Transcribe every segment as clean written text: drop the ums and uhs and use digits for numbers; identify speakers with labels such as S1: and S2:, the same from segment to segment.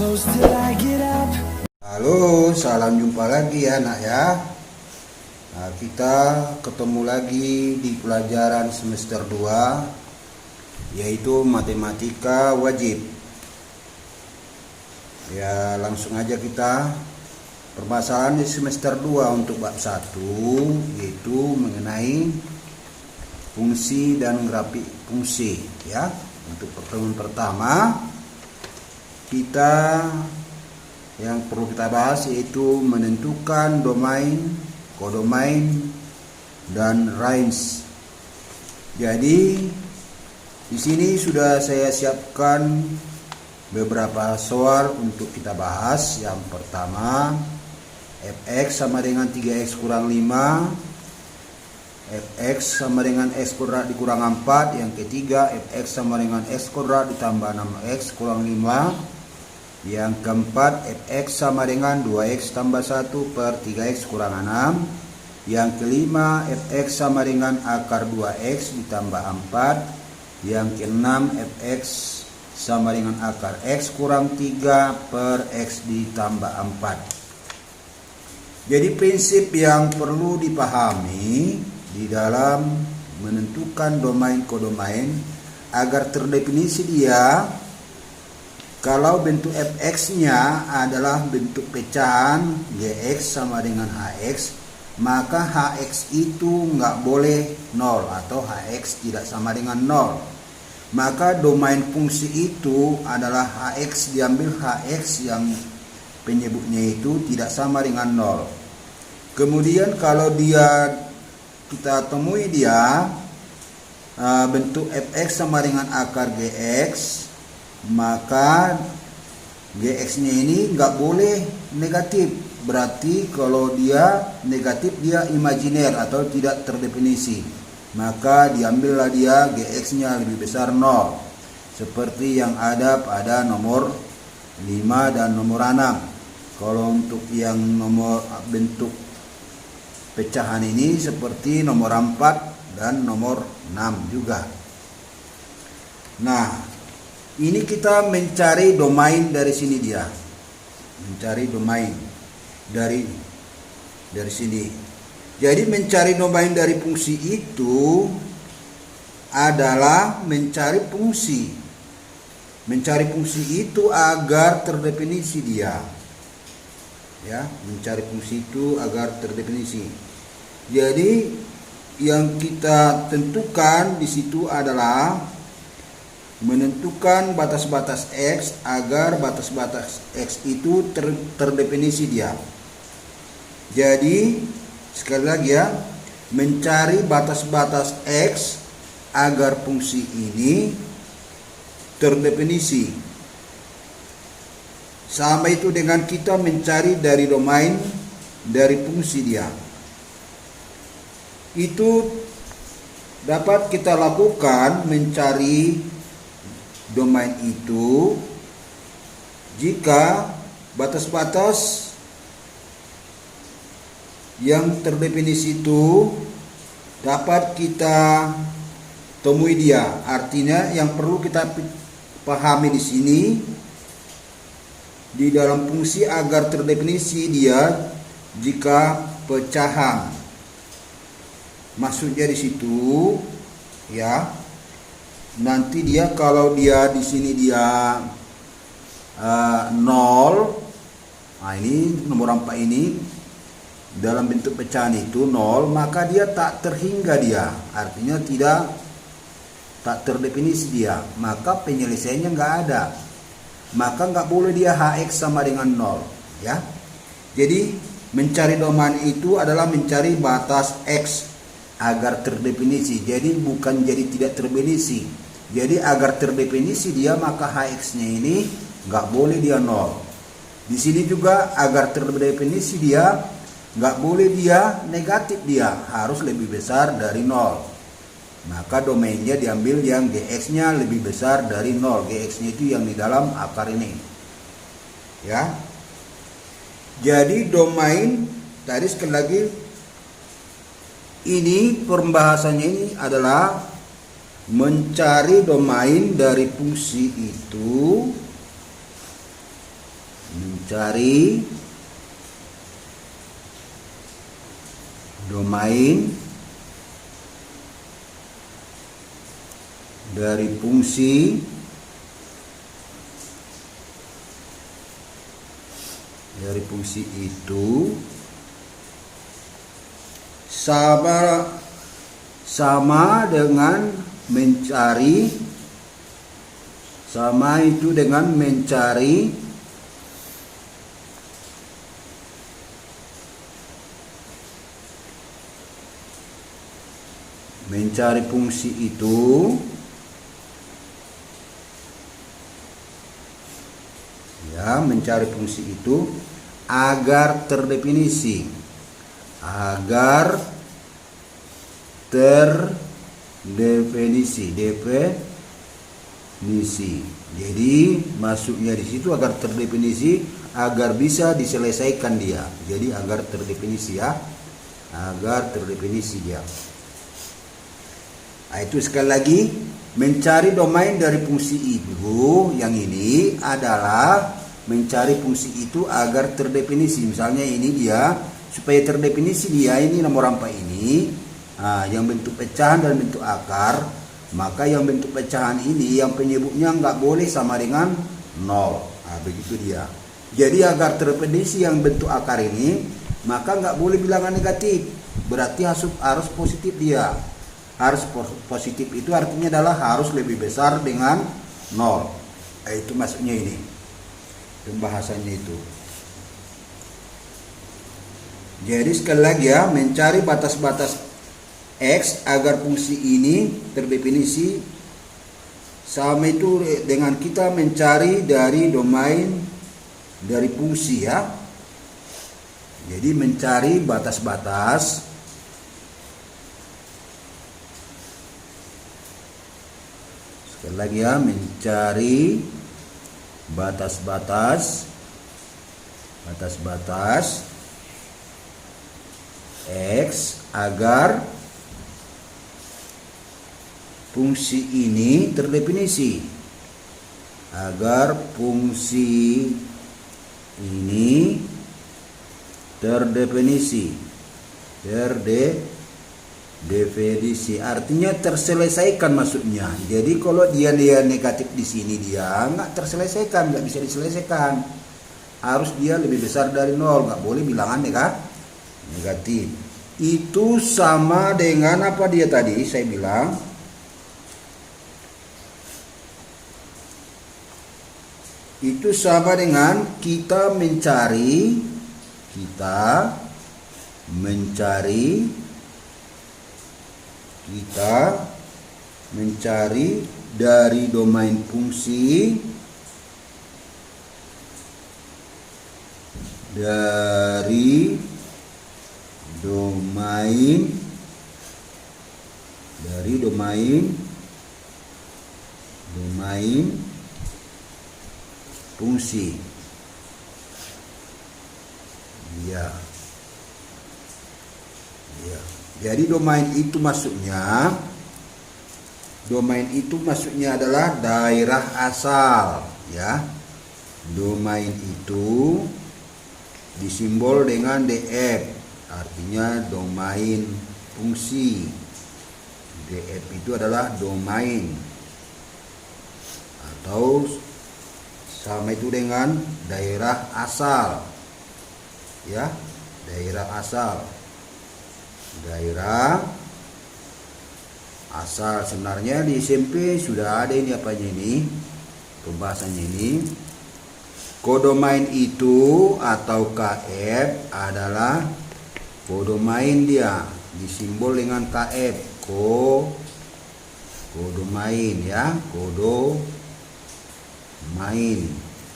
S1: close till I get up.
S2: Halo, salam jumpa lagi ya nak ya. Nah, kita ketemu lagi di pelajaran semester 2 yaitu matematika wajib. Ya, langsung aja kita permasalahan di semester 2 untuk bab 1 yaitu mengenai fungsi dan grafik fungsi ya. Untuk pertemuan pertama yang perlu kita bahas yaitu menentukan domain, kodomain, dan range. Jadi di sini sudah saya siapkan beberapa soal untuk kita bahas. Yang pertama, fx sama dengan 3x kurang 5, fx sama dengan x kuadrat dikurang 4. Yang ketiga, fx sama dengan x kuadrat ditambah 6x kurang 5. Yang keempat, fx sama dengan 2x tambah 1 per 3x kurang 6. Yang kelima, fx sama dengan akar 2x ditambah 4. Yang keenam, fx sama dengan akar x kurang 3 per x ditambah 4. Jadi prinsip yang perlu dipahami di dalam menentukan domain kodomain agar terdefinisi dia. Kalau bentuk fx-nya adalah bentuk pecahan gx sama dengan hx, maka hx itu nggak boleh 0 atau hx tidak sama dengan 0. Maka domain fungsi itu adalah hx, diambil hx yang penyebutnya itu tidak sama dengan 0. Kemudian kalau kita temui dia bentuk fx sama dengan akar gx, maka gx-nya ini nggak boleh negatif. Berarti kalau dia negatif dia imajiner atau tidak terdefinisi. Maka diambillah dia gx-nya lebih besar 0. Seperti yang ada pada nomor 5 dan nomor 6. Kalau untuk yang nomor bentuk pecahan ini seperti nomor 4 dan nomor 6 juga. Nah, ini kita mencari domain dari sini dia. Mencari domain dari sini. Jadi mencari domain dari fungsi itu adalah mencari fungsi. Mencari fungsi itu agar terdefinisi dia. Ya, mencari fungsi itu agar terdefinisi. Jadi yang kita tentukan di situ adalah menentukan batas-batas x agar batas-batas x itu terdefinisi dia. Jadi sekali lagi ya, mencari batas-batas x agar fungsi ini terdefinisi. Sama itu dengan kita mencari dari domain dari fungsi dia. Itu dapat kita lakukan mencari domain itu jika batas-batas yang terdefinisi itu dapat kita temui dia. Artinya yang perlu kita pahami di sini, di dalam fungsi agar terdefinisi dia jika pecahan. Maksudnya di situ ya. Nanti dia kalau dia di sini dia 0, nah ini nomor 4 ini dalam bentuk pecahan itu 0, maka dia tak terhingga dia, artinya tak terdefinisi dia, maka penyelesaiannya nggak ada, maka nggak boleh dia hx sama dengan 0 ya. Jadi mencari domain itu adalah mencari batas x agar terdefinisi, jadi bukan jadi tidak terdefinisi. Jadi agar terdefinisi dia maka hx-nya ini nggak boleh dia 0. Di sini juga agar terdefinisi dia nggak boleh dia negatif, dia harus lebih besar dari 0. Maka domainnya diambil yang gx-nya lebih besar dari 0. Gx-nya itu yang di dalam akar ini. Ya. Jadi domain tadi sekali lagi ini pembahasannya ini adalah mencari domain dari fungsi itu mencari domain dari fungsi itu sama dengan mencari fungsi itu ya, mencari fungsi itu agar terdefinisi, definisi. Jadi masuknya di situ agar terdefinisi, agar bisa diselesaikan dia. Jadi agar terdefinisi ya, agar terdefinisi dia. Nah, itu sekali lagi, mencari domain dari fungsi itu, yang ini adalah mencari fungsi itu agar terdefinisi. Misalnya ini dia, supaya terdefinisi dia ini nomor rampa ini, yang bentuk pecahan dan bentuk akar, maka yang bentuk pecahan ini yang penyebutnya nggak boleh sama dengan 0. Begitu dia. Jadi agar terdefinisi yang bentuk akar ini, maka nggak boleh bilangan negatif, berarti harus positif dia. Harus positif itu artinya adalah harus lebih besar dengan 0. Itu maksudnya ini. Pembahasannya itu. Jadi sekali lagi ya, mencari batas-batas X agar fungsi ini terdefinisi, sama itu dengan kita mencari dari domain dari fungsi ya. Jadi mencari batas-batas sekali lagi ya, mencari batas-batas X agar fungsi ini terdefinisi. Definisi artinya terselesaikan maksudnya. Jadi kalau dia negatif di sini, dia nggak terselesaikan, nggak bisa diselesaikan. Harus dia lebih besar dari 0, nggak boleh bilangan negatif. Itu sama dengan apa dia tadi saya bilang, itu sama dengan kita mencari dari domain fungsi fungsi ya. Jadi domain itu maksudnya adalah daerah asal ya. Domain itu disimbol dengan DF, artinya domain fungsi. DF itu adalah domain, atau sama itu dengan daerah asal ya, daerah asal. Sebenarnya di SMP sudah ada ini pembahasannya ini. Kodomain itu atau KF adalah kodomain, dia disimbol dengan KF, kodomain ya, kodomain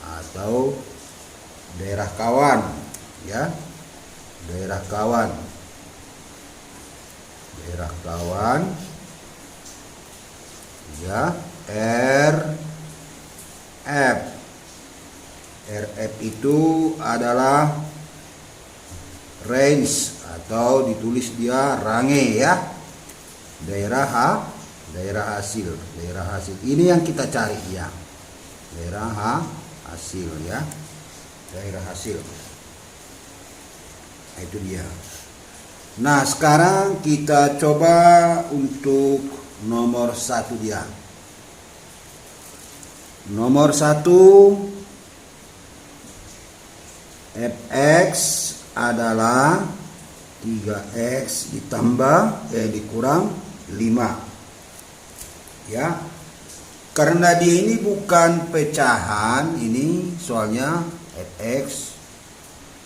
S2: atau daerah kawan ya, daerah kawan ya. RF itu adalah range atau ditulis dia range ya, daerah hasil. Ini yang kita cari ya, daerah hasil ya. daerah hasil. Nah, itu dia. Nah, sekarang kita coba untuk nomor 1 dia. Nomor 1, fx adalah 3x dikurang 5. Ya. Karena dia ini bukan pecahan, ini soalnya fx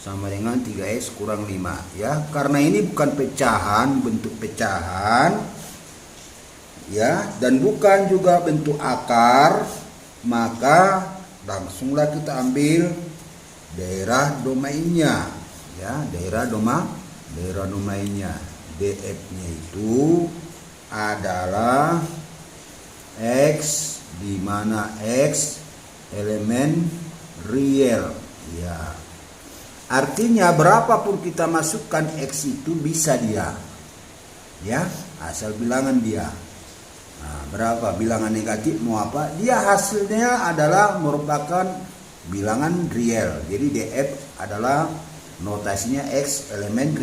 S2: sama dengan 3x kurang 5 ya. Karena ini bukan pecahan, bentuk pecahan ya, dan bukan juga bentuk akar, maka langsunglah kita ambil daerah domainnya ya, daerah domainnya. DF-nya itu adalah x, di mana x elemen real ya. Artinya berapapun kita masukkan x itu bisa dia ya, asal bilangan dia. Nah, berapa bilangan negatif mau apa, dia hasilnya adalah merupakan bilangan real. Jadi DF adalah notasinya x elemen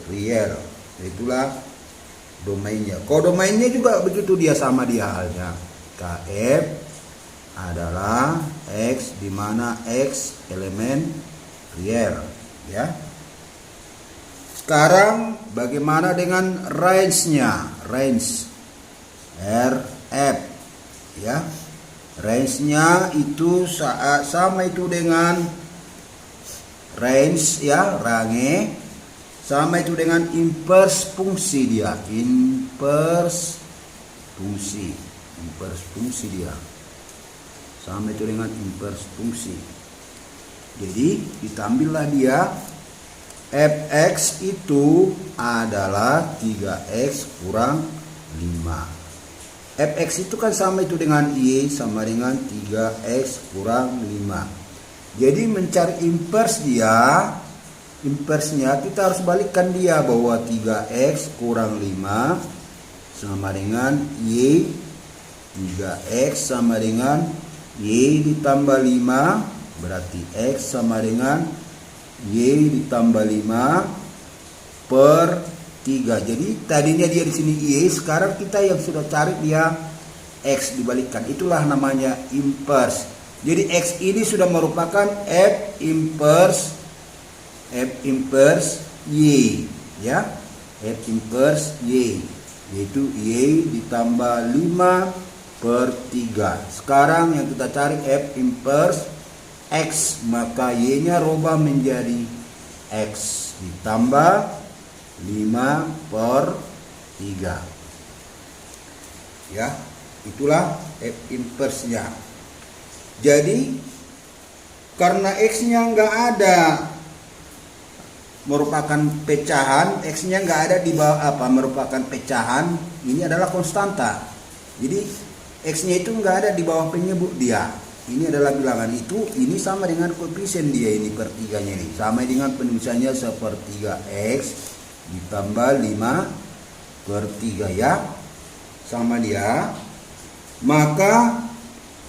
S2: real. Itulah domainnya. Kodomainnya juga begitu, dia sama dia halnya. KF adalah x, di mana x elemen real ya. Sekarang bagaimana dengan range-nya? Range RF ya. Range-nya itu sama itu dengan range ya, range sama itu dengan inverse fungsi dia. Inverse fungsi dia sama itu dengan inverse fungsi. Jadi kita ambillah dia, fx itu adalah 3x kurang 5. Fx itu kan sama itu dengan y sama dengan 3x kurang 5. Jadi mencari inversnya kita harus balikkan dia, bahwa 3x kurang 5 sama dengan y, 3x sama dengan y ditambah 5, berarti x sama dengan y ditambah 5 per 3. Jadi tadinya dia di sini y, sekarang kita yang sudah cari dia x dibalikkan. Itulah namanya inverse. Jadi x ini sudah merupakan f inverse y ya. F inverse y, yaitu y ditambah 5 per 3. Sekarang yang kita cari f inverse x, maka y-nya rubah menjadi x ditambah 5 per 3 ya. Itulah f inverse-nya. Jadi karena x-nya nggak ada, merupakan pecahan, x-nya nggak ada di bawah merupakan pecahan, ini adalah konstanta. Jadi x-nya itu nggak ada di bawah penyebut dia. Ini adalah bilangan itu, ini sama dengan koefisien dia ini per 3-nya ini. Sama dengan penulisannya sepertiga x ditambah 5 per 3 ya. Sama dia. Maka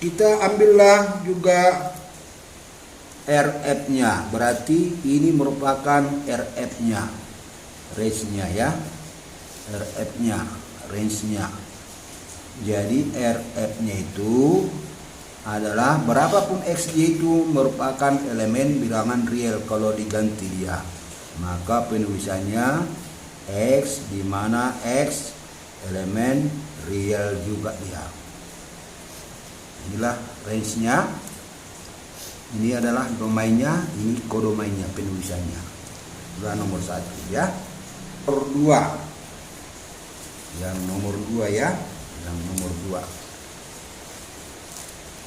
S2: kita ambillah juga RF-nya. Berarti ini merupakan RF-nya. Range-nya ya. RF-nya, range-nya. Jadi RF-nya itu adalah berapapun xj itu merupakan elemen bilangan real kalau diganti dia. Maka penulisannya x, di mana x elemen real juga dia. Inilah range-nya. Ini adalah domainnya, ini kodomainnya penulisannya. Itulah nomor 1 ya. Nomor 2. Yang nomor 2 ya. Yang nomor 2.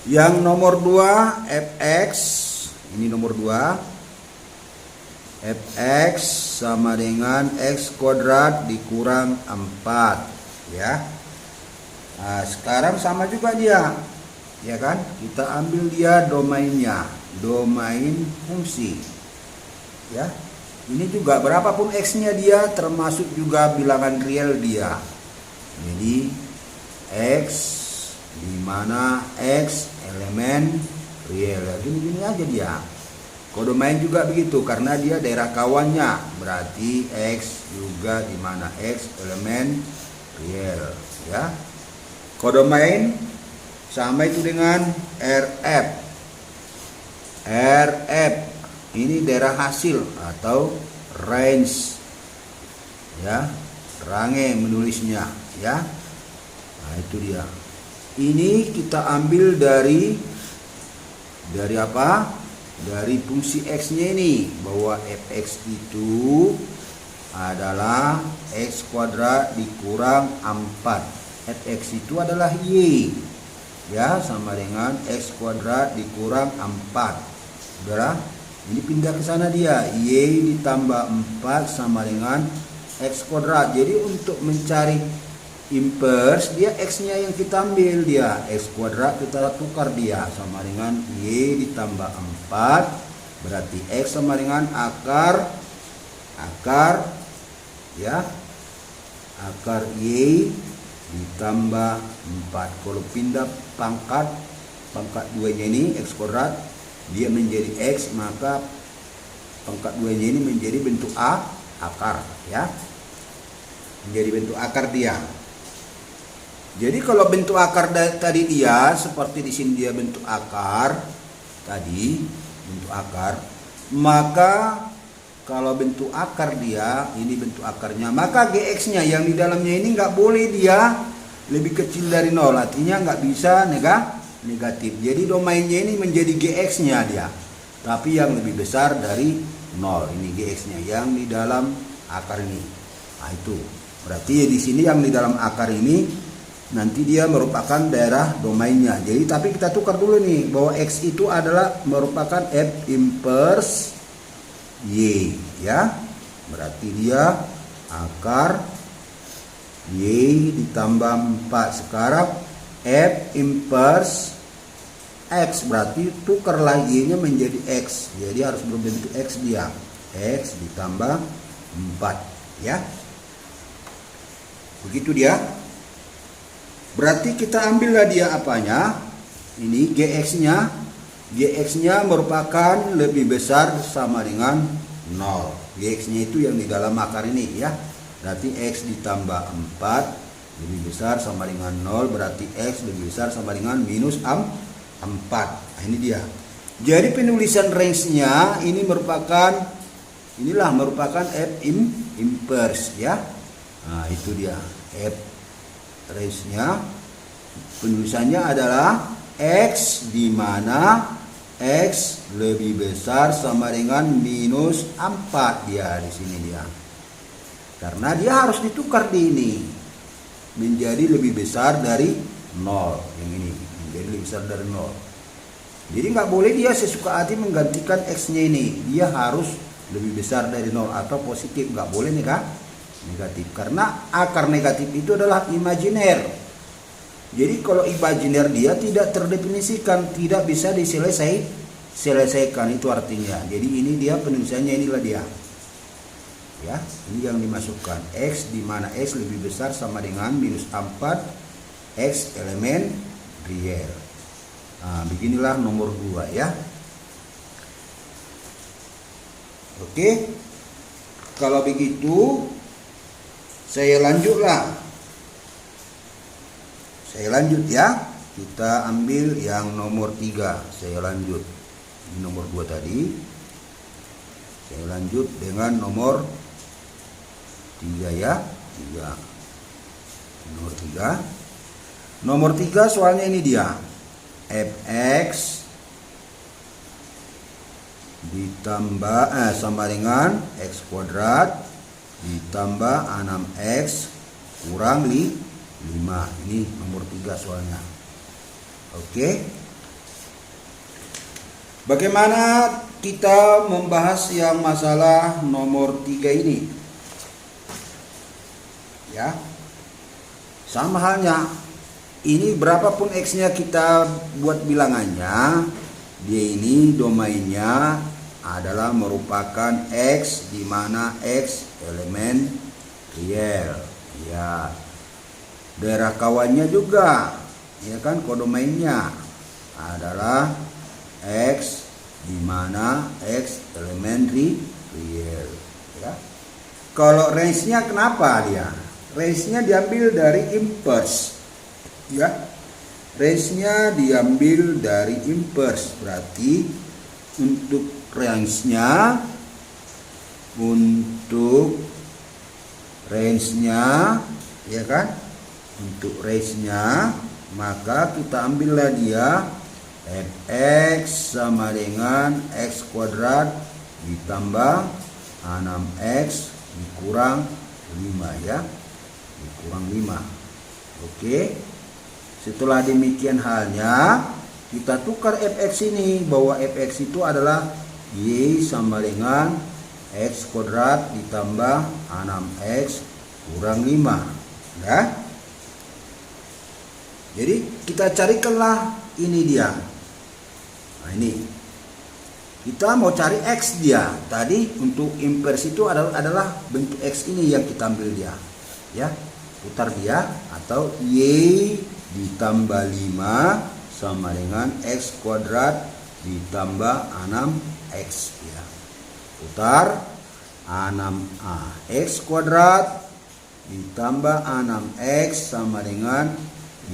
S2: Yang nomor 2 fx, ini nomor 2. Fx sama dengan x kuadrat dikurang 4 ya. Nah, sekarang sama juga dia. Ya kan? Kita ambil dia domainnya, domain fungsi. Ya. Ini juga berapapun x-nya dia termasuk juga bilangan real dia. Jadi x, di mana x elemen real. Gini-gini aja dia. Kodomain juga begitu karena dia daerah kawannya, berarti X juga di mana X elemen real ya. Kodomain sama itu dengan RF. RF ini daerah hasil atau range ya, range menulisnya ya. Nah itu dia. Ini kita ambil dari apa? Dari fungsi x-nya ini, bahwa fx itu adalah x kuadrat dikurang 4. Fx itu adalah y ya, sama dengan x kuadrat dikurang 4. Udahlah, ini pindah ke sana dia, y ditambah 4 sama dengan x kuadrat. Jadi untuk mencari inverse dia x-nya yang kita ambil, dia x kuadrat kita tukar dia sama dengan y ditambah 4, berarti x sama dengan akar ya, akar y ditambah 4. Kalau pindah pangkat 2 nya ini x kuadrat dia menjadi x, maka pangkat 2 nya ini menjadi bentuk akar ya, menjadi bentuk akar dia. Jadi kalau bentuk akar tadi dia seperti di sini dia bentuk akar tadi, bentuk akar, maka kalau bentuk akar dia ini bentuk akarnya, maka gx-nya yang di dalamnya ini nggak boleh dia lebih kecil dari 0, artinya nggak bisa negatif. Jadi domainnya ini menjadi gx-nya dia, tapi yang lebih besar dari 0. Ini gx-nya yang di dalam akar ini. Nah itu berarti di sini yang di dalam akar ini nanti dia merupakan daerah domainnya. Jadi tapi kita tukar dulu nih bahwa x itu adalah merupakan f inverse y ya. Berarti dia akar y ditambah 4. Sekarang f inverse x, berarti tukarlah y-nya menjadi x. Jadi harus berbentuk x dia. X ditambah 4 ya. Begitu dia. Berarti kita ambillah dia apanya? Ini gx-nya. Gx-nya merupakan lebih besar sama dengan 0. Gx-nya itu yang di dalam akar ini ya. Berarti x ditambah 4 lebih besar sama dengan 0. Berarti x lebih besar sama dengan minus 4. Nah, ini dia. Jadi penulisan range-nya ini merupakan f inverse ya. Nah, itu dia. F range-nya penulisannya adalah x di mana x lebih besar sama dengan minus 4 dia di sini dia. Karena dia harus ditukar di ini menjadi lebih besar dari 0. Yang ini menjadi lebih besar dari 0. Jadi nggak boleh dia sesuka hati menggantikan x-nya ini. Dia harus lebih besar dari 0 atau positif, nggak boleh nih kak. Negatif, karena akar negatif itu adalah imajiner. Jadi kalau imajiner dia tidak terdefinisikan, tidak bisa diselesaikan, itu artinya. Jadi ini dia penulisannya, inilah dia ya, ini yang dimasukkan x di mana x lebih besar sama dengan minus 4, x elemen real. Nah, beginilah nomor 2 ya. Oke, kalau begitu saya lanjut ya. Kita ambil yang nomor 3. Saya lanjut. Ini nomor 2 tadi. Saya lanjut dengan nomor 3 ya. 3. Nomor 3. Nomor 3 soalnya ini dia. Fx ditambah sama dengan x kuadrat ditambah 6x kurang 5. Ini nomor 3 soalnya. Oke. Bagaimana kita membahas yang masalah nomor 3 ini? Ya. Sama halnya. Ini berapapun x-nya kita buat bilangannya, dia ini domainnya adalah merupakan x di mana x elemen real ya. Daerah kawannya juga ya kan, kodomainnya adalah x di mana X elemen real, ya. Kalau range-nya kenapa dia? Range-nya diambil dari inverse, ya. Range-nya diambil dari inverse, berarti untuk range-nya ya kan? Untuk range-nya maka kita ambillah dia fx sama dengan x kuadrat ditambah 6x dikurang 5, ya. Dikurang 5. Oke. Setelah demikian halnya, kita tukar fx ini, bahwa fx itu adalah y sama dengan x kuadrat ditambah 6x kurang 5, ya. Jadi kita carikanlah ini dia. Nah, ini kita mau cari x dia. Tadi untuk inverse itu adalah bentuk x ini yang kita ambil dia, ya. Putar dia, atau y ditambah 5 sama dengan x kuadrat ditambah 6x, ya. Putar 6x kuadrat ditambah 6x sama dengan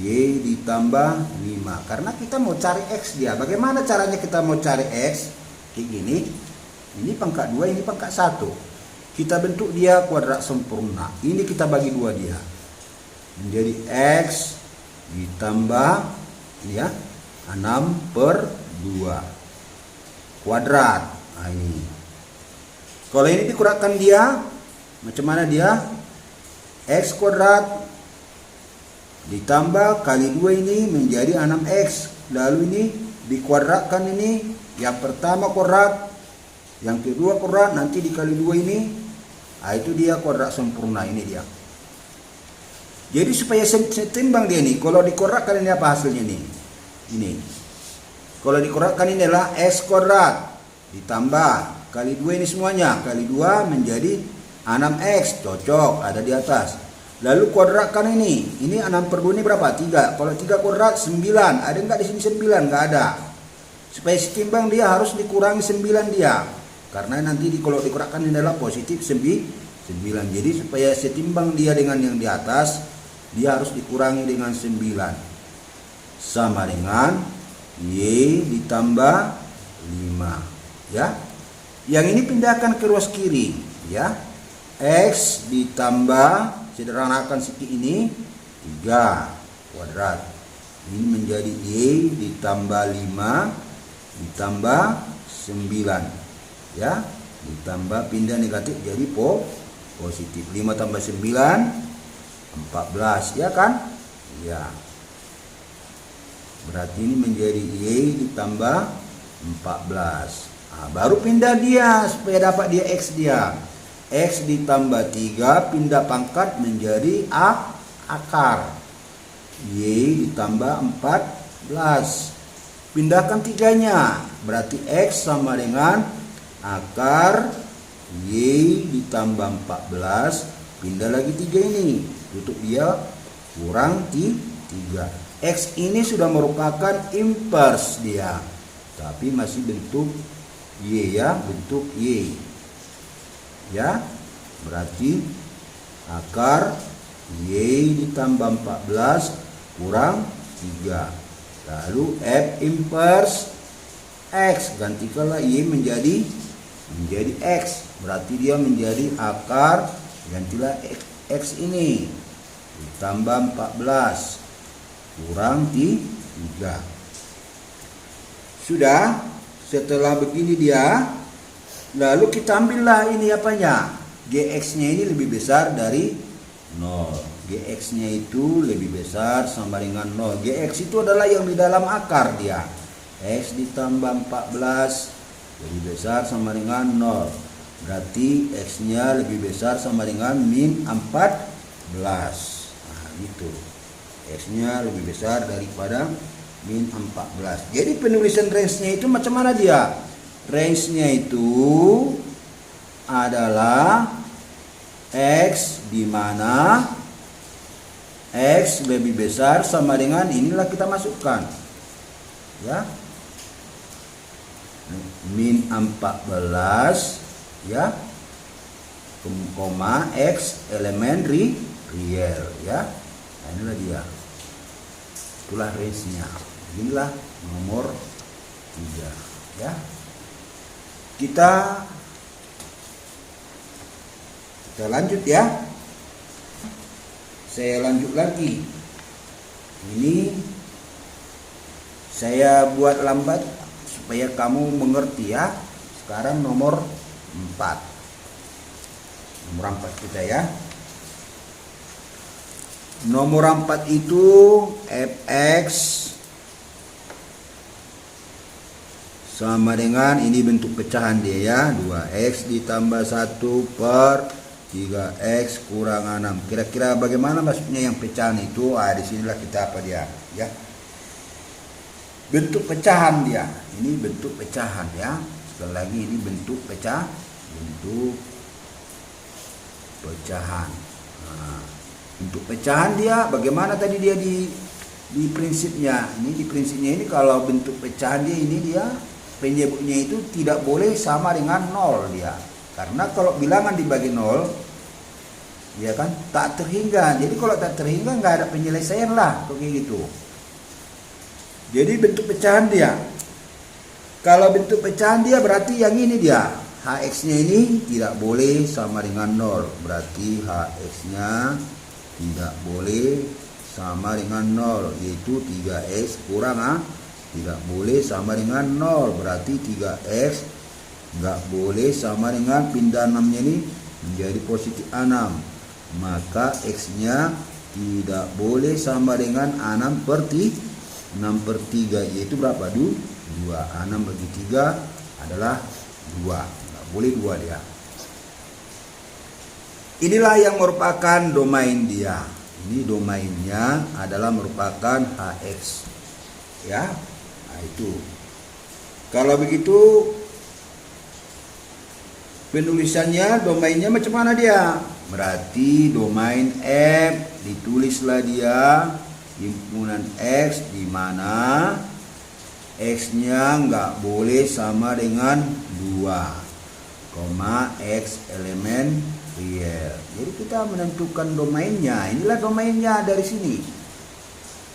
S2: y ditambah 5. Karena kita mau cari x dia. Bagaimana caranya kita mau cari x? Kayak gini. Ini pangkat 2, ini pangkat 1. Kita bentuk dia kuadrat sempurna. Ini kita bagi 2 dia. Menjadi x ditambah, ya, 6/2 kuadrat. Nah, ini. Kalau ini dikurangkan dia, macam mana dia? X kuadrat ditambah kali 2 ini menjadi 6x. Lalu ini dikuadratkan ini. Yang pertama kuadrat, yang kedua kuadrat, nanti dikali 2 ini. Nah, itu dia kuadrat sempurna, ini dia. Jadi supaya setimbang dia ini, kalau dikuadratkan ini apa hasilnya nih? Ini. Kalau dikuadratkan ini adalah x kuadrat ditambah kali 2 ini semuanya. Kali 2 menjadi 6x, cocok, ada di atas. Lalu kuadratkan ini 6/2 ini berapa? 3. Kalau 3 kuadrat 9. Ada enggak di sini 9? Enggak ada. Supaya setimbang dia harus dikurangi 9 dia. Karena nanti kalau dikurangi ini adalah positif 9. Jadi supaya setimbang dia dengan yang di atas, dia harus dikurangi dengan 9. Sama dengan y ditambah 5, ya. Yang ini pindahkan ke ruas kiri, ya. X ditambah, sederhanakan sedikit ini, 3 kuadrat. Ini menjadi y ditambah 5 ditambah 9, ya. Ditambah pindah negatif jadi positif. 5 tambah 9 14, ya kan? Ya. Berarti ini menjadi y ditambah 14. Nah, baru pindah dia supaya dapat dia x dia. X ditambah 3 pindah pangkat menjadi akar. Y ditambah 14. Pindahkan 3-nya. Berarti x sama dengan akar y ditambah 14. Pindah lagi 3 ini. Tutup dia kurang 3. X ini sudah merupakan inverse dia. Tapi masih bentuk y, ya. Bentuk y. Ya. Berarti akar y ditambah 14 kurang 3. Lalu f inverse x, gantikanlah y menjadi x. Berarti dia menjadi akar, gantilah x ini ditambah 14 kurang 3. Sudah. Setelah begini dia, lalu kita ambillah ini apanya, gx-nya ini lebih besar dari 0. Gx-nya itu lebih besar sama dengan 0. Gx itu adalah yang di dalam akar dia. X ditambah 14 lebih besar sama dengan 0. Berarti x-nya lebih besar sama dengan min 14. Nah, gitu. X-nya lebih besar daripada min 14. Jadi penulisan range-nya itu macam mana dia? Range-nya itu adalah x di mana x lebih besar sama dengan, inilah kita masukkan, ya. min 14 ya, koma X elemen real ya. Nah, inilah dia, itulah range-nya. Inilah nomor 3 ya. Kita lanjut ya. Saya lanjut lagi. Ini saya buat lambat supaya kamu mengerti ya. Sekarang nomor 4. Nomor 4 kita ya. Nomor 4 itu fx sama dengan ini bentuk pecahan dia ya, 2x ditambah 1 per 3x kurang 6. Kira-kira bagaimana maksudnya yang pecahan itu? Di sinilah kita apa dia ya. Bentuk pecahan dia. Ini bentuk pecahan ya. Sekali lagi ini bentuk pecahan. Nah, untuk pecahan dia bagaimana tadi dia di prinsipnya. Ini di prinsipnya ini kalau bentuk pecahan dia ini dia penyebutnya itu tidak boleh sama dengan 0 dia. Karena kalau bilangan dibagi 0 ya kan tak terhingga. Jadi kalau tak terhingga nggak ada penyelesaian lah kayak gitu. Jadi bentuk pecahan dia. Kalau bentuk pecahan dia berarti yang ini dia. Hx-nya ini tidak boleh sama dengan 0. Berarti Hx-nya tidak boleh sama dengan 0, yaitu 3x kurang tidak boleh sama dengan 0. Berarti 3x nggak boleh sama dengan pindah 6-nya ini menjadi positif 6. Maka x-nya tidak boleh sama dengan 6 per 3, yaitu berapa? 2. 6 bagi 3 adalah 2. Nggak boleh 2 dia. Inilah yang merupakan domain dia. Ini domainnya adalah merupakan Hx. Ya. Nah, itu. Kalau begitu penulisannya domainnya macam mana dia? Berarti domain F ditulislah dia himpunan X di mana X-nya nggak boleh sama dengan 2, X elemen real. Jadi kita menentukan domainnya. Inilah domainnya dari sini.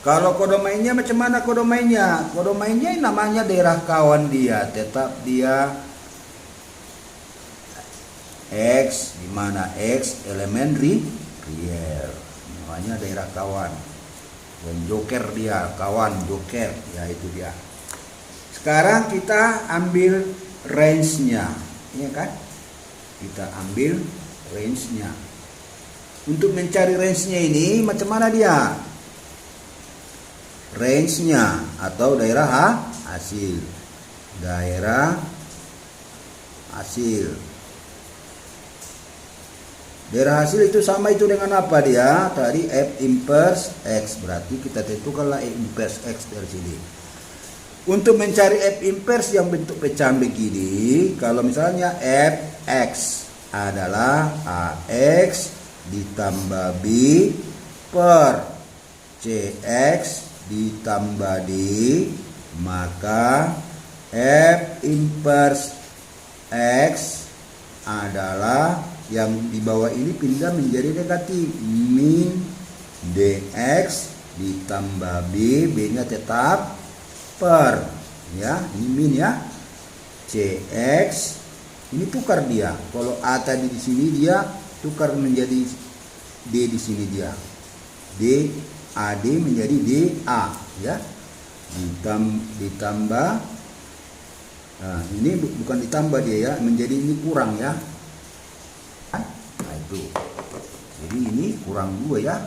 S2: Kalau kodomainnya macam mana kodomainnya? Kodomainnya namanya daerah kawan dia. Tetap dia X di mana X elemen real. Namanya daerah kawan. Dan joker dia, kawan joker, ya itu dia. Sekarang kita ambil range-nya, ya kan? Kita ambil range-nya. Untuk mencari range-nya ini macam mana dia? Range-nya atau daerah hasil. Daerah hasil. Daerah hasil itu sama itu dengan apa dia? Tadi F inverse X. Berarti kita tentukanlah F inverse X dari sini. Untuk mencari F inverse yang bentuk pecahan begini, kalau misalnya Fx adalah AX ditambah B per CX ditambah D, maka F inverse X adalah yang di bawah ini pindah menjadi negatif, min dx ditambah b, b-nya tetap per, ya ini min ya, cx ini tukar dia. Kalau a tadi di sini dia tukar menjadi d di sini dia, d ad menjadi da ya, ditambah, nah ini bukan ditambah dia ya, menjadi ini kurang ya. Nah itu, jadi ini kurang 2 ya,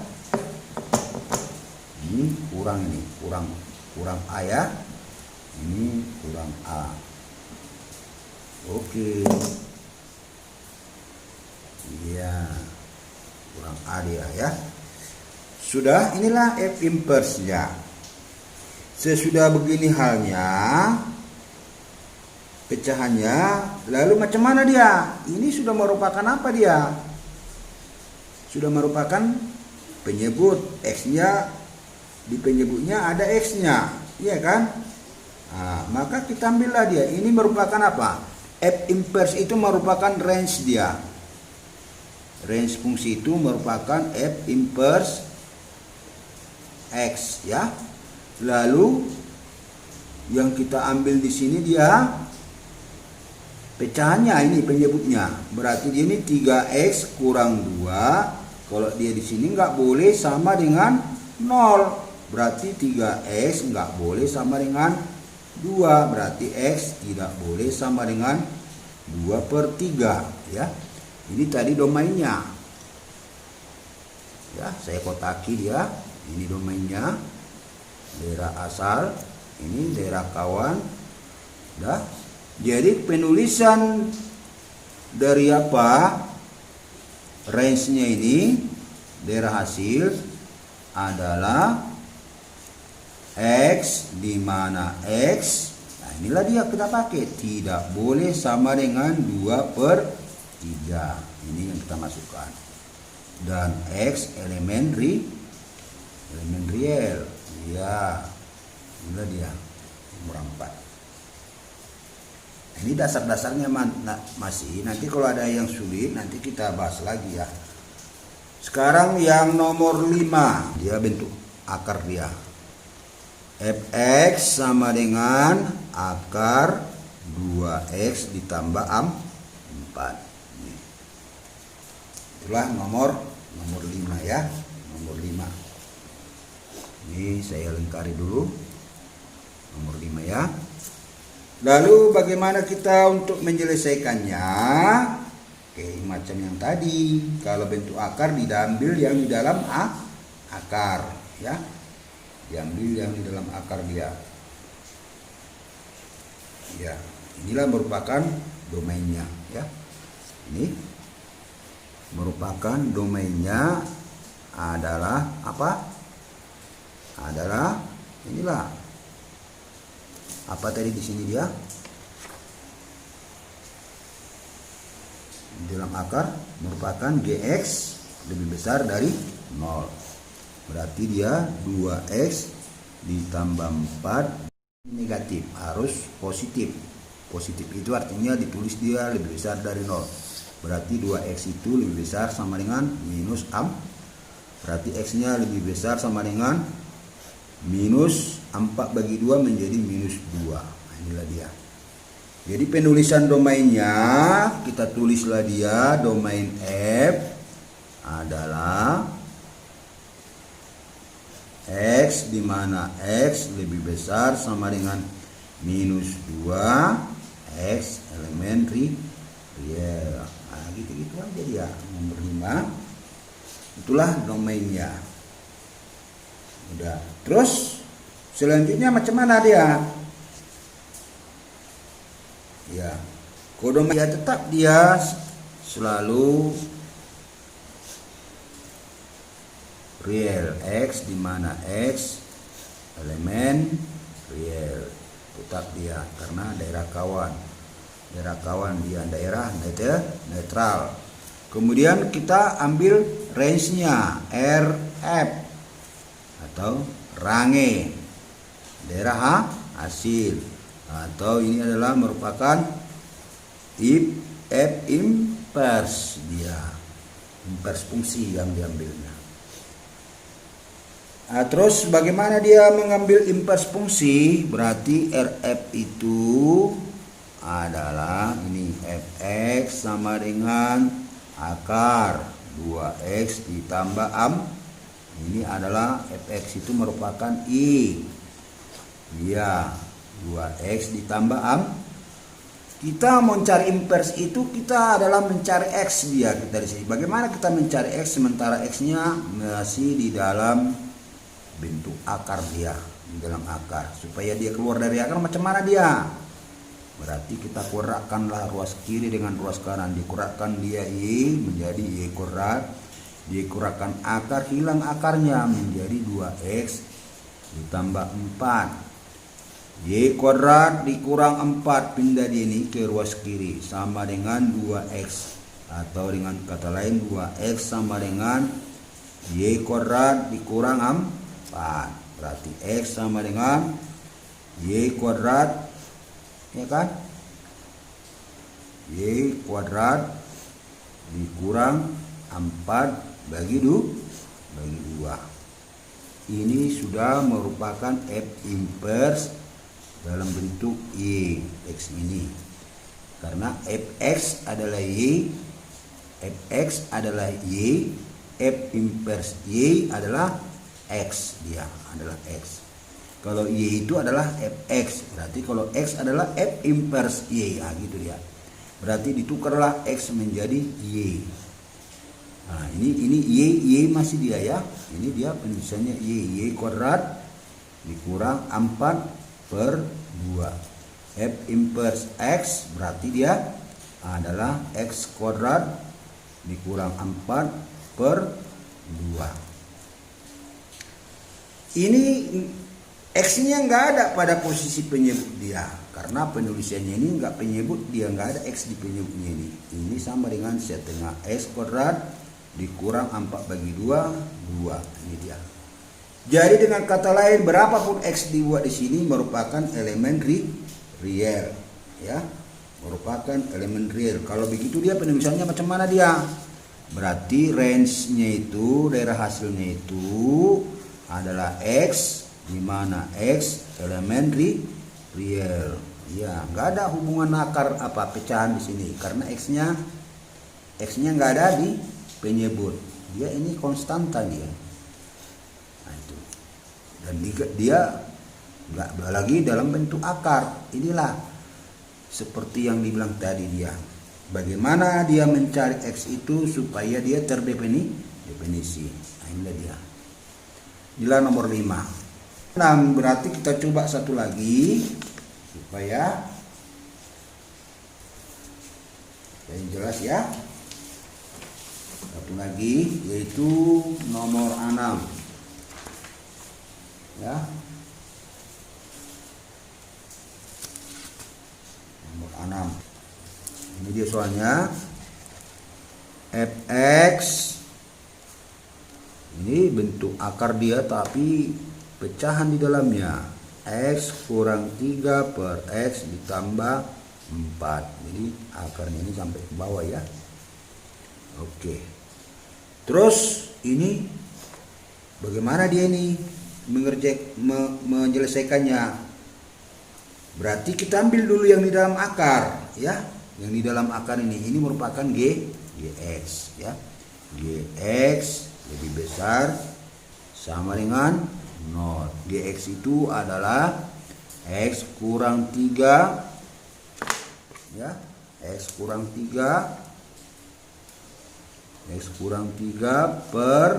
S2: ini kurang a ya, ini kurang a. Oke, iya kurang a dia ya. Sudah, inilah F inverse-nya. Sesudah begini halnya pecahannya, lalu macam mana dia? Ini sudah merupakan apa dia? Sudah merupakan penyebut, X-nya di penyebutnya ada X-nya, iya kan? Nah, maka kita ambillah dia. Ini merupakan apa? F inverse itu merupakan range dia. Range fungsi itu merupakan F inverse X ya. Lalu yang kita ambil di sini dia pecahannya, ini penyebutnya. Berarti dia ini 3X kurang 2. Kalau dia di sini nggak boleh sama dengan 0. Berarti 3X nggak boleh sama dengan 2. Berarti X tidak boleh sama dengan 2/3 ya. Ini tadi domainnya. Ya, saya kotaki dia. Ini domainnya. Daerah asal, ini daerah kawan. Dah. Jadi penulisan dari apa? Range-nya ini daerah hasil adalah X, di mana X, nah inilah dia kita pakai, tidak boleh sama dengan 2/3. Ini yang kita masukkan. Dan X elemen real. Ya, inilah dia nomor 4. Ini dasar-dasarnya masih. Nanti kalau ada yang sulit nanti kita bahas lagi ya. Sekarang yang nomor 5, dia bentuk akar dia. Fx sama dengan akar 2x ditambah 4. Itulah nomor 5 ya. Nomor 5. Ini saya lengkari dulu. Nomor 5 ya. Lalu bagaimana kita untuk menyelesaikannya? Oke, macam yang tadi. Kalau bentuk akar diambil yang di dalam akar ya. Diambil yang di dalam akar dia. Ya, inilah merupakan domainnya ya. Ini merupakan domainnya adalah apa? Adalah inilah. Apa tadi di sini dia? Dalam akar merupakan Gx lebih besar dari 0. Berarti dia 2x ditambah 4 negatif, harus positif. Positif itu artinya ditulis dia lebih besar dari 0. Berarti 2x itu lebih besar sama dengan minus 4. Berarti x-nya lebih besar sama dengan minus 4 bagi 2 menjadi minus 2. Nah, inilah dia. Jadi penulisan domainnya kita tulislah dia, domain F adalah X, di mana X lebih besar sama dengan minus 2 X elemen real. Nah, gitu-gitu aja dia. Nomor 5. Itulah domainnya. Udah. Terus selanjutnya macam mana dia? Ya, kodom ya tetap dia selalu real X, di mana X elemen real, tetap dia karena daerah kawan dia daerah netral. Kemudian kita ambil range-nya RF atau range daerah hasil, atau ini adalah merupakan F inverse dia, inverse fungsi yang diambilnya. Nah, terus bagaimana dia mengambil inverse fungsi? Berarti RF itu adalah ini Fx sama dengan akar 2x ditambah ini adalah Fx itu merupakan I. Ya, 2x ditambah kita mau mencari inverse itu kita adalah mencari x dia dari sini. Bagaimana kita mencari x sementara x-nya masih di dalam bentuk akar dia, di dalam akar. Supaya dia keluar dari akar macam mana dia? Berarti kita kurakkanlah ruas kiri dengan ruas kanan. Dikurakkan dia Y menjadi Y kuadrat. Dikurakkan akar, hilang akarnya menjadi 2x ditambah 4. Y kuadrat dikurang 4 pindah di ini ke ruas kiri sama dengan 2x, atau dengan kata lain 2x sama dengan Y kuadrat dikurang 4. Berarti x sama dengan Y kuadrat, ya kan? Y kuadrat dikurang 4 bagi 2. Ini sudah merupakan F inverse dalam bentuk Y X ini. Karena Fx adalah Y, Fx adalah Y, F inverse Y adalah X, dia adalah X. Kalau Y itu adalah Fx, berarti kalau X adalah F inverse Y, gitu dia. Berarti ditukarlah X menjadi Y. Nah, ini Y masih dia ya. Ini dia penulisannya Y kuadrat dikurang 4/2. F inverse X berarti dia adalah X kuadrat dikurang 4/2. Ini X-nya nggak ada pada posisi penyebut dia. Karena penulisannya ini nggak penyebut, dia nggak ada X di penyebutnya ini. Ini sama dengan setengah X kuadrat dikurang 4 bagi 2, 2. Ini dia. Jadi dengan kata lain, berapapun X dibuat di sini merupakan elemen real, ya, merupakan elemen real. Kalau begitu dia penulisannya macam mana dia? Berarti range-nya itu, daerah hasilnya itu adalah X, di mana X elemen real. Ya, nggak ada hubungan akar apa pecahan di sini karena X-nya nggak ada di penyebut, dia ini konstanta dia. Nah, itu. Dan dia nggak lagi dalam bentuk akar. Inilah seperti yang dibilang tadi dia. Bagaimana dia mencari X itu supaya dia terdefinisi. Nah, inilah dia. Inilah nomor 5. Nah, berarti kita coba satu lagi supaya yang jelas ya. Satu lagi yaitu nomor 6. Ya. Nomor 6. Ini dia soalnya. Fx ini bentuk akar dia tapi pecahan di dalamnya. X kurang 3 per X ditambah 4. Jadi akarnya ini sampai ke bawah ya. Oke. Terus ini bagaimana dia ini menyelesaikannya? Berarti kita ambil dulu yang di dalam akar ya. Yang di dalam akar ini merupakan Gx ya. Gx lebih besar sama dengan 0. Gx itu adalah X kurang 3 ya. X kurang 3 per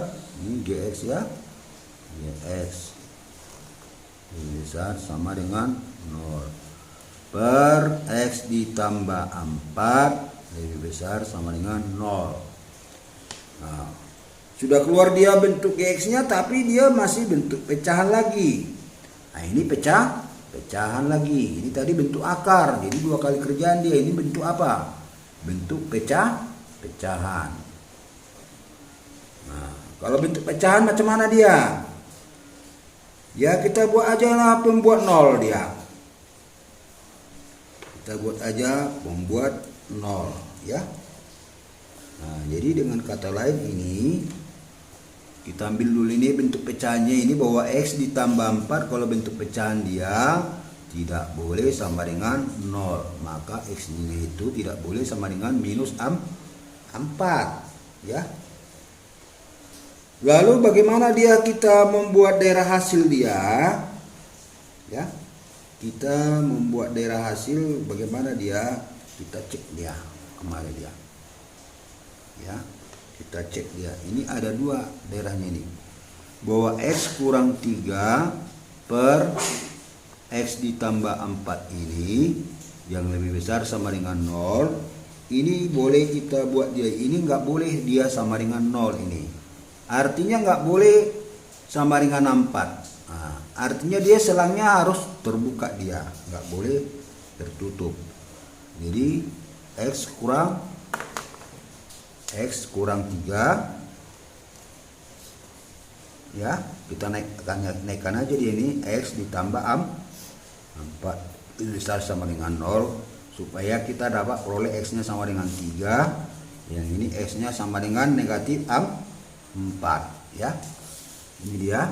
S2: ini Gx ya. Gx lebih besar sama dengan 0 per X ditambah 4 lebih besar sama dengan 0. Nah, sudah keluar dia bentuk Gx-nya tapi dia masih bentuk pecahan lagi. Nah, ini pecahan lagi. Ini tadi bentuk akar. Jadi 2 kali kerjaan dia. Ini bentuk apa? Bentuk pecahan. Nah, kalau bentuk pecahan macam mana dia? Ya kita buat aja lah pembuat 0 dia. Kita buat aja pembuat 0 ya. Nah, jadi dengan kata lain ini kita ambil dulu ini bentuk pecahannya ini bahwa X ditambah 4 kalau bentuk pecahan dia tidak boleh sama dengan 0. Maka X-nya itu tidak boleh sama dengan minus 4 ya. Lalu bagaimana kita membuat daerah hasil dia? Ya. Kita membuat daerah hasil bagaimana dia? Kita cek dia kemana dia. Ya. Kita cek dia. Ini ada 2 daerahnya ini. Bahwa X kurang 3 per X ditambah 4 ini yang lebih besar sama dengan 0. Ini boleh kita buat dia. Ini nggak boleh dia sama dengan 0 ini. Artinya nggak boleh sama dengan 4. Nah, artinya dia selangnya harus terbuka dia, nggak boleh tertutup. Jadi X kurang 3 ya, kita naikkan aja dia ini X ditambah 4 besar sama dengan 0, supaya kita dapat peroleh X nya sama dengan 3. Yang ini X nya sama dengan negatif 4 ya. Ini dia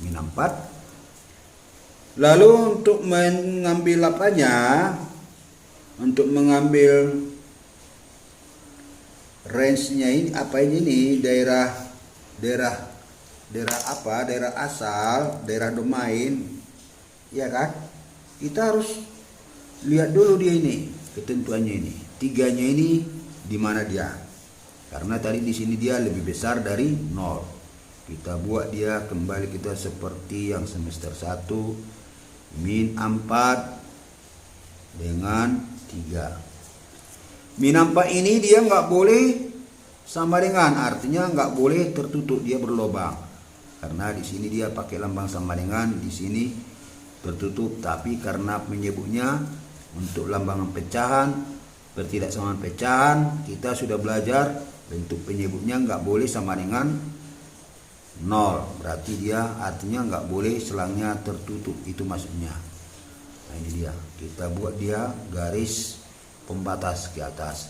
S2: min 4. Lalu untuk mengambil apanya, untuk mengambil range-nya ini apa ini, daerah asal, daerah domain, ya kan? Kita harus lihat dulu dia ini ketentuannya ini. 3-nya ini di mana dia? Karena tadi di sini dia lebih besar dari 0. Kita buat dia kembali kita seperti yang semester 1, min 4 dengan 3. Min 4 ini dia nggak boleh sama dengan, artinya nggak boleh tertutup, dia berlubang. Karena di sini dia pakai lambang sama dengan, di sini tertutup. Tapi karena menyebutnya untuk lambang pecahan, pertidaksamaan pecahan, kita sudah belajar bentuk penyebutnya nggak boleh sama dengan 0. Berarti dia artinya nggak boleh selangnya tertutup, itu maksudnya. Nah ini dia, kita buat dia garis pembatas ke atas.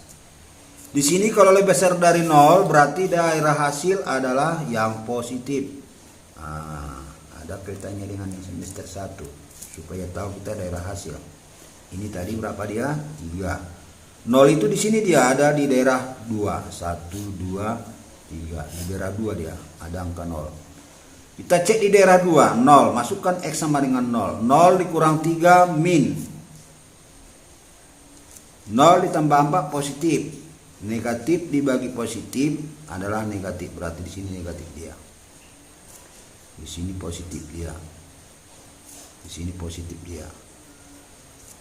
S2: Di sini kalau lebih besar dari 0 berarti daerah hasil adalah yang positif. Ada kaitannya dengan yang semester 1 supaya tahu kita daerah hasil. Ini tadi berapa dia? 3. 0 itu di sini dia ada di daerah 2. 1, 2, 3. Di daerah 2 dia ada angka 0. Kita cek di daerah 2, 0. Masukkan X sama dengan 0. 0 dikurang 3 min. 0 ditambah 4 positif. Negatif dibagi positif adalah negatif. Berarti di sini negatif dia. Di sini positif dia. Di sini positif dia.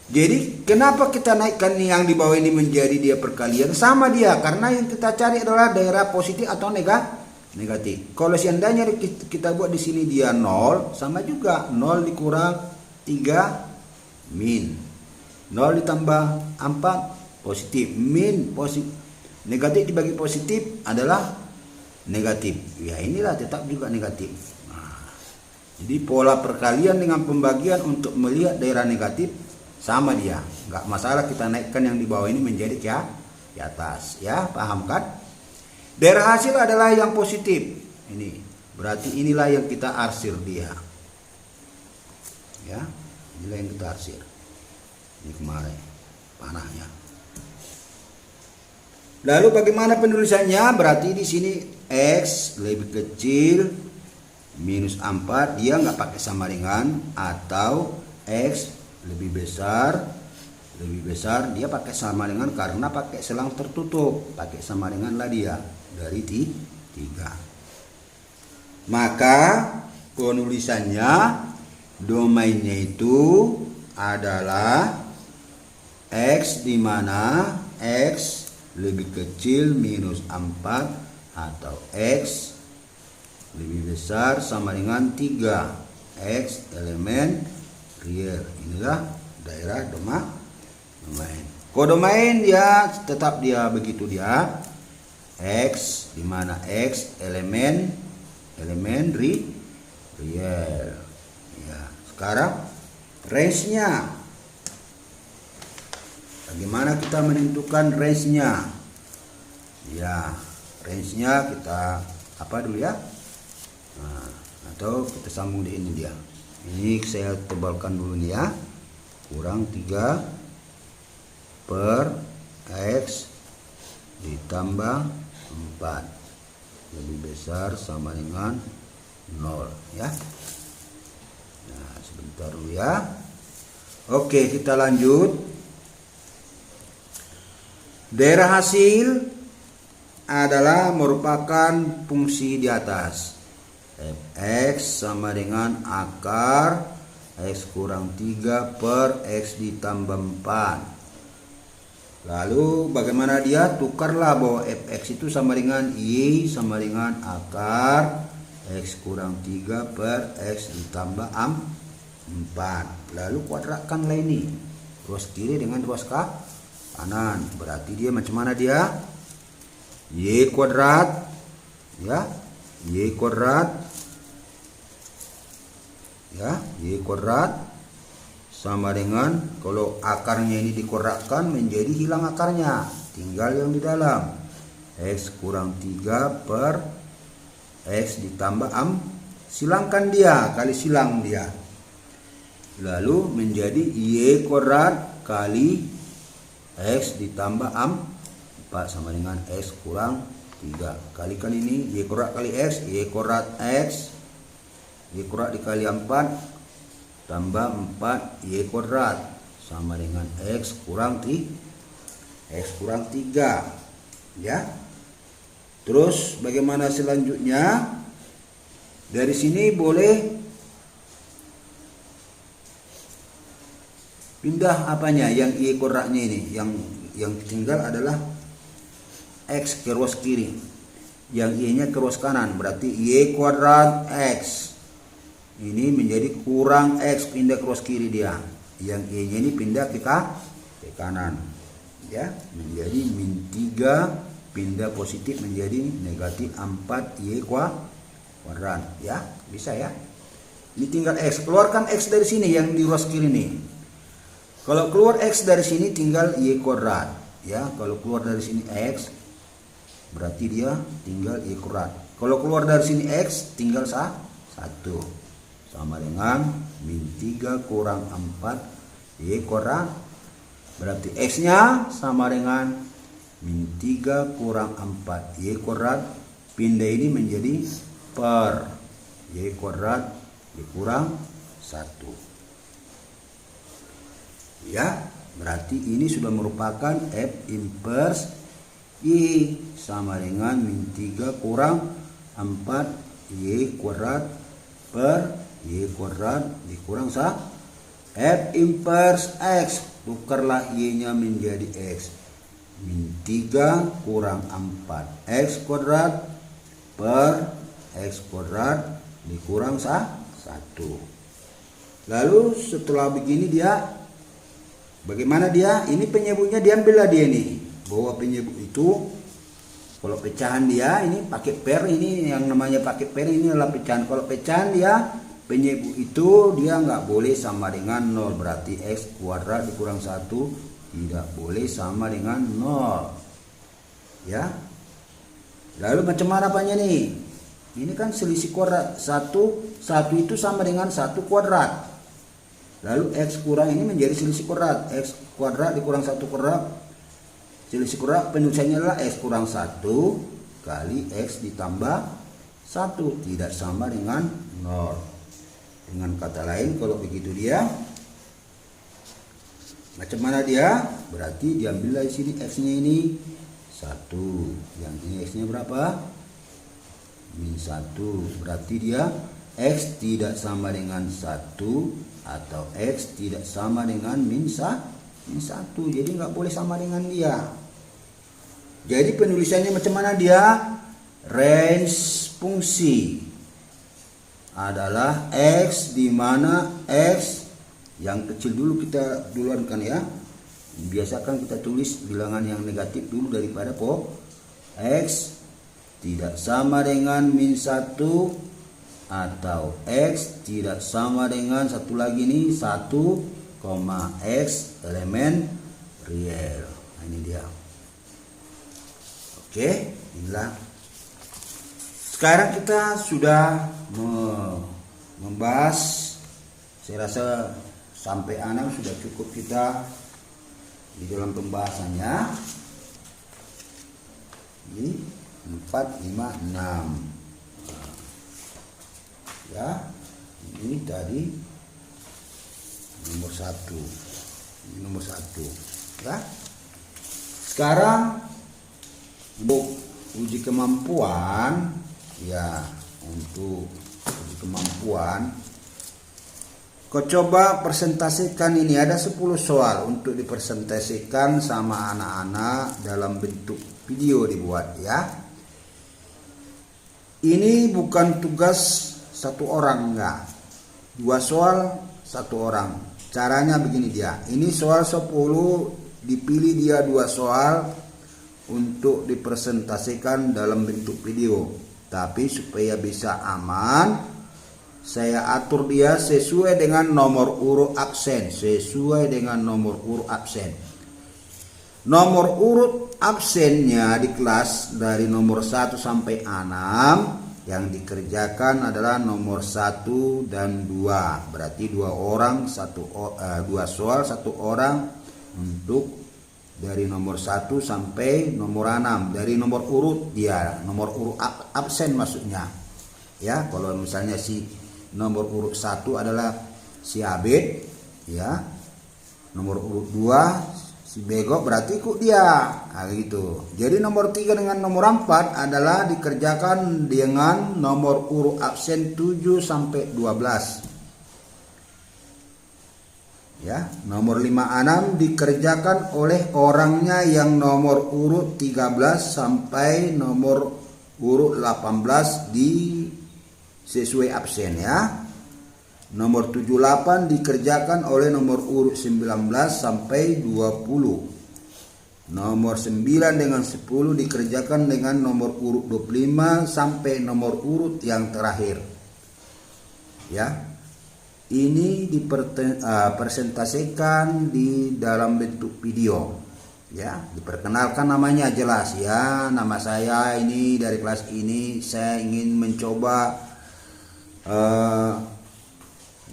S2: Jadi kenapa kita naikkan yang di bawah ini menjadi dia perkalian? Sama dia, karena yang kita cari adalah daerah positif atau negatif. Kalau seandainya kita buat di sini dia 0, sama juga 0 dikurang 3 min. 0 ditambah 4 positif, min positif. Negatif dibagi positif adalah negatif. Ya inilah tetap juga negatif. Jadi pola perkalian dengan pembagian untuk melihat daerah negatif sama dia, nggak masalah kita naikkan yang di bawah ini menjadi ke atas, ya paham kan? Daerah hasil adalah yang positif, ini berarti inilah yang kita arsir dia, ya inilah yang kita arsir. Ini kemarin panahnya. Lalu bagaimana penulisannya? Berarti di sini X lebih kecil minus 4, dia nggak pakai sama dengan, atau X lebih besar dia pakai sama dengan karena pakai selang tertutup, pakai sama dengan lah dia dari 3. Maka penulisannya domainnya itu adalah X, di mana X lebih kecil minus 4 atau X lebih besar sama dengan 3. X elemen real. Inilah daerah domain. Kodomain dia tetap dia begitu dia. X, di mana X elemen real. Ya, sekarang range-nya. Bagaimana kita menentukan range-nya? Ya, range-nya kita apa dulu ya? Nah, atau kita sambung di ini dia. Ini saya tebalkan dulu nih ya. Kurang 3 per X ditambah 4 lebih besar sama dengan 0 ya. Nah sebentar dulu ya. Oke, kita lanjut. Daerah hasil adalah merupakan fungsi di atas. Fx sama dengan akar X kurang 3 per X ditambah 4. Lalu bagaimana dia? Tukarlah bahwa Fx itu sama dengan Y sama dengan akar X kurang 3 per X ditambah 4. Lalu kuadratkanlah ini, ruas kiri dengan ruas kanan. Berarti dia macam mana dia? Y kuadrat, ya, Y kuadrat, ya, Y kuadrat sama dengan kalau akarnya ini dikorakkan menjadi hilang akarnya, tinggal yang di dalam. X kurang 3 per X ditambah silangkan dia, kali silang dia. Lalu menjadi Y kuadrat kali X ditambah 4 sama dengan X kurang 3. Kalikan ini Y kuadrat kali X, Y kuadrat X, Y kuadrat dikali 4 tambah 4 Y kuadrat sama dengan X kurang 3. Ya. Terus bagaimana selanjutnya? Dari sini boleh pindah apanya? Yang Y kuadratnya ini, yang tinggal adalah X ke ruas kiri. Yang Y-nya ke ruas kanan, berarti Y kuadrat X. Ini menjadi kurang X, pindah ke ruas kiri dia. Yang Y-nya ini pindah ke kanan. Ya, menjadi min 3 pindah positif menjadi negatif 4 Y kuadrat. Ya, bisa ya. Ini tinggal X. Keluarkan X dari sini yang di ruas kiri nih. Kalau keluar X dari sini tinggal Y kuadrat. Ya, kalau keluar dari sini X berarti dia tinggal Y kuadrat. Kalau keluar dari sini X tinggal 1. Sama dengan min 3 kurang 4 Y kuadrat. Berarti X-nya sama dengan min 3 kurang 4 Y kuadrat. Pindah ini menjadi per Y kuadrat dikurang 1. Ya, berarti ini sudah merupakan F inverse Y sama dengan min 3 kurang 4 Y kuadrat per Y kuadrat dikurang F inverse X. Tukarlah Y-nya menjadi X. Min 3 kurang 4 X kuadrat per X kuadrat dikurang 1. Lalu setelah begini dia bagaimana dia? Ini penyebutnya diambillah dia nih. Bahwa penyebut itu kalau pecahan dia ini pakai per, ini yang namanya pakai per ini adalah pecahan. Kalau pecahan dia penyebut itu dia nggak boleh sama dengan 0, berarti X kuadrat dikurang 1 tidak boleh sama dengan 0. Ya. Lalu macam mana apanya nih? Ini kan selisih kuadrat. 1 itu sama dengan 1 kuadrat. Lalu X kurang ini menjadi selisih kuadrat. X kuadrat dikurang 1 kuadrat. Selisih kuadrat penulisannya adalah X kurang 1 kali X ditambah 1 tidak sama dengan 0. Dengan kata lain kalau begitu dia macam mana dia? Berarti diambil dari sini X-nya ini 1. Yang ini X-nya berapa? Min 1. Berarti dia X tidak sama dengan 1 atau X tidak sama dengan min 1. Jadi nggak boleh sama dengan dia. Jadi penulisannya macam mana dia? Range fungsi adalah X di mana X yang kecil dulu kita duluan kan ya. Biasakan kita tulis bilangan yang negatif dulu daripada X tidak sama dengan min 1 atau X tidak sama dengan satu lagi nih 1, X elemen real. Nah, ini dia. Oke, inilah. Sekarang kita sudah membahas, saya rasa sampai 6 sudah cukup kita di dalam pembahasannya. Ini 4, 5, 6. Ya, ini tadi nomor 1. Ini nomor 1. Ya. Sekarang untuk uji kemampuan, ya, untuk uji kemampuan kau coba presentasikan ini. Ada 10 soal untuk dipresentasikan sama anak-anak dalam bentuk video dibuat ya. Ini bukan tugas satu orang, enggak. 2 soal 1 orang. Caranya begini dia. Ini soal 10 dipilih dia 2 soal untuk dipresentasikan dalam bentuk video. Tapi supaya bisa aman, saya atur dia sesuai dengan nomor urut absen, Nomor urut absennya di kelas dari nomor 1 sampai 6 yang dikerjakan adalah nomor 1 dan 2. Berarti 2 orang, 2 soal 1 orang untuk dari nomor 1 sampai nomor 6 dari nomor urut dia, nomor urut absen maksudnya. Ya, kalau misalnya si nomor urut 1 adalah si Abed, ya. Nomor urut 2 si Bego, berarti ikut dia. Nah, gitu. Jadi nomor 3 dengan nomor 4 adalah dikerjakan dengan nomor urut absen 7 sampai 12. Ya, nomor 5, 6 dikerjakan oleh orangnya yang nomor urut 13 sampai nomor urut 18 di sesuai absen, ya. Nomor 7, 8 dikerjakan oleh nomor urut 19 sampai 20. Nomor 9 dengan 10 dikerjakan dengan nomor urut 25 sampai nomor urut yang terakhir. Ya. Ini dipresentasikan di dalam bentuk video, ya. Diperkenalkan namanya jelas, ya. Nama saya ini dari kelas ini, saya ingin mencoba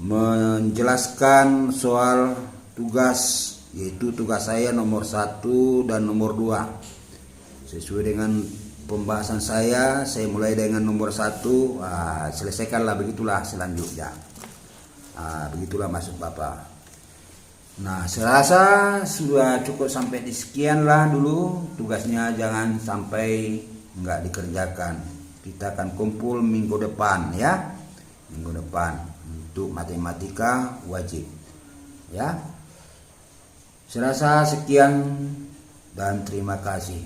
S2: menjelaskan soal tugas, yaitu tugas saya nomor 1 dan nomor 2 sesuai dengan pembahasan saya mulai dengan nomor 1, selesaikanlah, begitulah selanjutnya. Begitulah maksud Bapak. Nah, saya rasa sudah cukup sampai di sekian lah dulu. Tugasnya jangan sampai nggak dikerjakan. Kita akan kumpul minggu depan, ya. Minggu depan untuk matematika wajib, ya. Saya rasa sekian dan terima kasih.